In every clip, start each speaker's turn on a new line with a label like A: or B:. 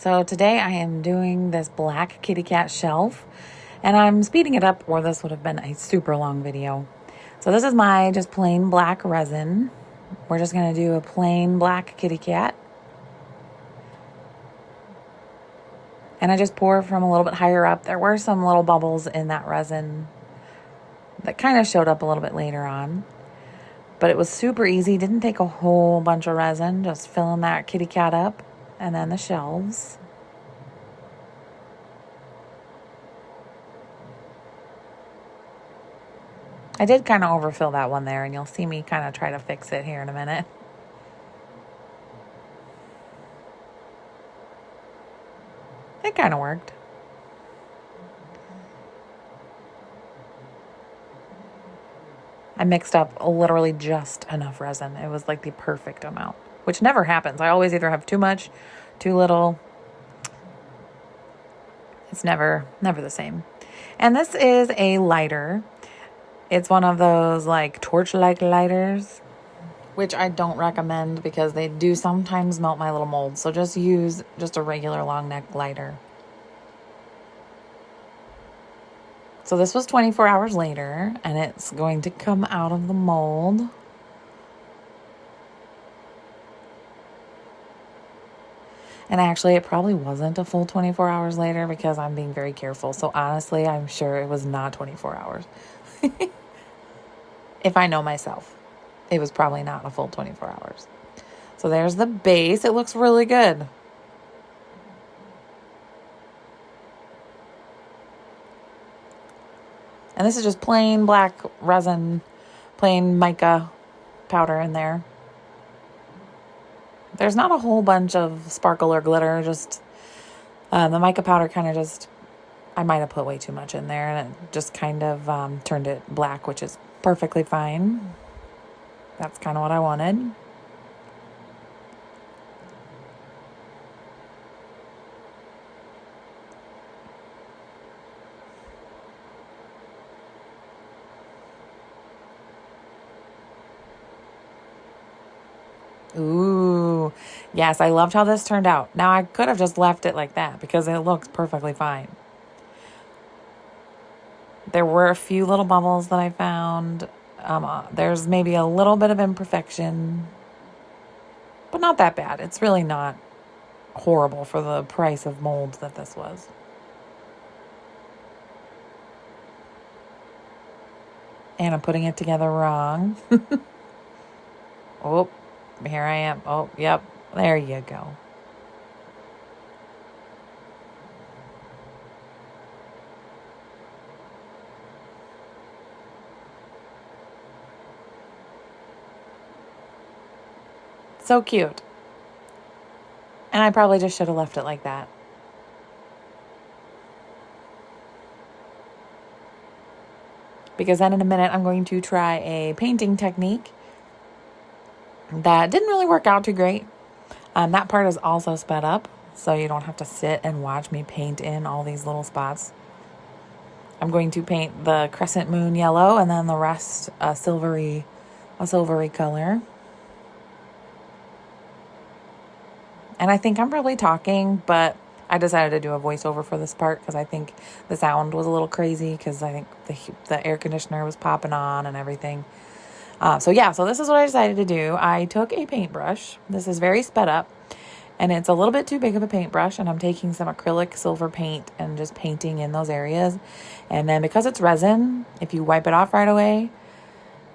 A: So today I am doing this black kitty cat shelf, and I'm speeding it up, or this would have been a super long video. So this is my just plain black resin. We're just going to do a plain black kitty cat. And I just pour from a little bit higher up. There were some little bubbles in that resin that kind of showed up a little bit later on. But it was super easy. Didn't take a whole bunch of resin. Just filling that kitty cat up. And then the shelves. I did kind of overfill that one there, and you'll see me kind of try to fix it here in a minute. It kind of worked. I mixed up literally just enough resin. It was like the perfect amount, which never happens. I always either have too much, too little. It's never the same. And this is a lighter. It's one of those like torch-like lighters, which I don't recommend because they do sometimes melt my little molds. So just use just a regular long neck lighter. So this was 24 hours later, and it's going to come out of the mold. And actually, it probably wasn't a full 24 hours later because I'm being very careful. So honestly, I'm sure it was not 24 hours. If I know myself, it was probably not a full 24 hours. So there's the base. It looks really good. And this is just plain black resin, plain mica powder in there. There's not a whole bunch of sparkle or glitter, just the mica powder kind of just, I might have put way too much in there, and it just kind of turned it black, which is perfectly fine. That's kind of what I wanted. Ooh, yes, I loved how this turned out. Now I could have just left it like that because it looks perfectly fine. There were a few little bubbles that I found. There's maybe a little bit of imperfection, but not that bad. It's really not horrible for the price of molds that this was. And I'm putting it together wrong. Oh, here I am. Oh, yep. There you go. So cute. And I probably just should have left it like that. Because then in a minute I'm going to try a painting technique that didn't really work out too great. That part is also sped up, so you don't have to sit and watch me paint in all these little spots. I'm going to paint the crescent moon yellow and then the rest a silvery color. And I think I'm probably talking, but I decided to do a voiceover for this part because I think the sound was a little crazy because I think the air conditioner was popping on and everything. So this is what I decided to do. I took a paintbrush. This is very sped up, and it's a little bit too big of a paintbrush, and I'm taking some acrylic silver paint and just painting in those areas. And then because it's resin, if you wipe it off right away,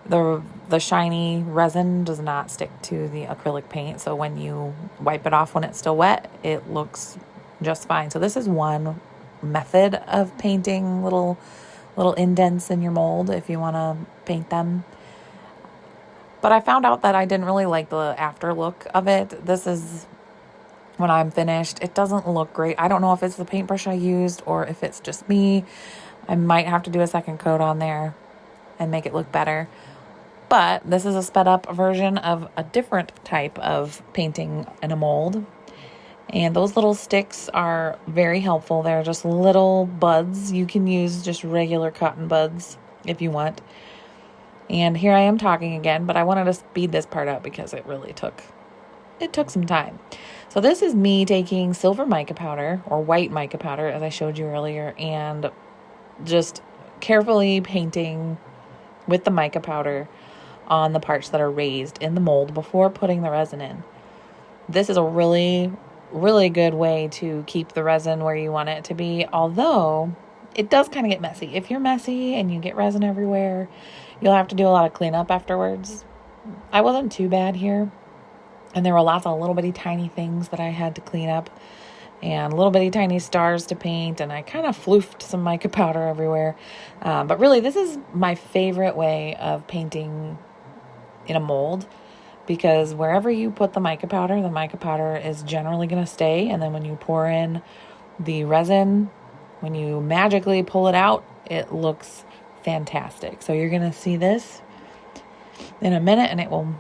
A: the shiny resin does not stick to the acrylic paint. So when you wipe it off when it's still wet, it looks just fine. So this is one method of painting little indents in your mold if you want to paint them. But I found out that I didn't really like the after look of it. This is when I'm finished. It doesn't look great. I don't know if it's the paintbrush I used or if it's just me. I might have to do a second coat on there and make it look better. But this is a sped up version of a different type of painting in a mold. And those little sticks are very helpful. They're just little buds. You can use just regular cotton buds if you want. And here I am talking again, but I wanted to speed this part up because it really took some time. So this is me taking silver mica powder, or white mica powder, as I showed you earlier, and just carefully painting with the mica powder on the parts that are raised in the mold before putting the resin in. This is a really, really good way to keep the resin where you want it to be, although it does kind of get messy. If you're messy and you get resin everywhere, you'll have to do a lot of cleanup afterwards. I wasn't too bad here, and there were lots of little bitty tiny things that I had to clean up and little bitty tiny stars to paint, and I kind of floofed some mica powder everywhere. But really, this is my favorite way of painting in a mold, because wherever you put the mica powder is generally going to stay, and then when you pour in the resin, when you magically pull it out, it looks fantastic. So you're going to see this in a minute, and it will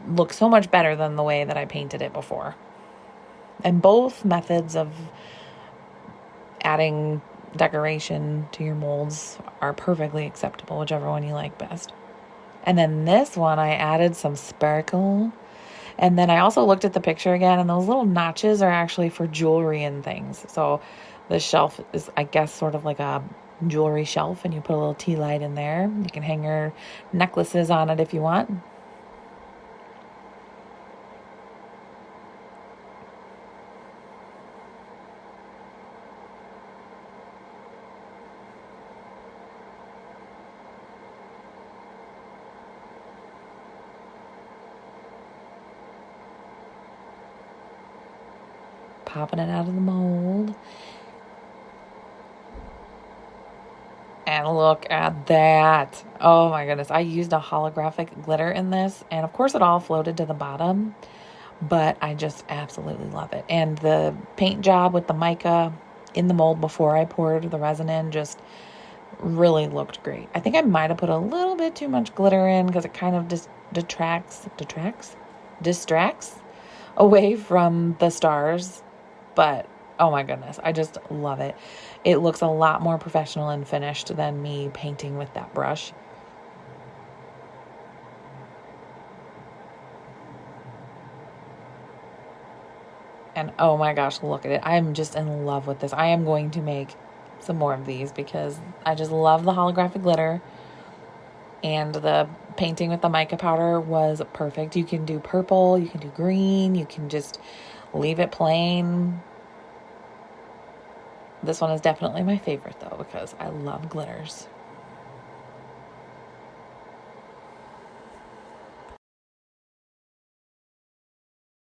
A: look so much better than the way that I painted it before. And both methods of adding decoration to your molds are perfectly acceptable, whichever one you like best. And then this one, I added some sparkle. And then I also looked at the picture again, and those little notches are actually for jewelry and things. So the shelf is, I guess, sort of like a jewelry shelf, and you put a little tea light in there. You can hang your necklaces on it if you want. Popping it out of the mold. And look at that. Oh my goodness. I used a holographic glitter in this, and of course it all floated to the bottom, but I just absolutely love it. And the paint job with the mica in the mold before I poured the resin in just really looked great. I think I might have put a little bit too much glitter in because it kind of just distracts away from the stars. But oh my goodness, I just love it. It looks a lot more professional and finished than me painting with that brush. And oh my gosh, look at it. I'm just in love with this. I am going to make some more of these because I just love the holographic glitter, and the painting with the mica powder was perfect. You can do purple, you can do green, you can just leave it plain. This one is definitely my favorite though, because I love glitters.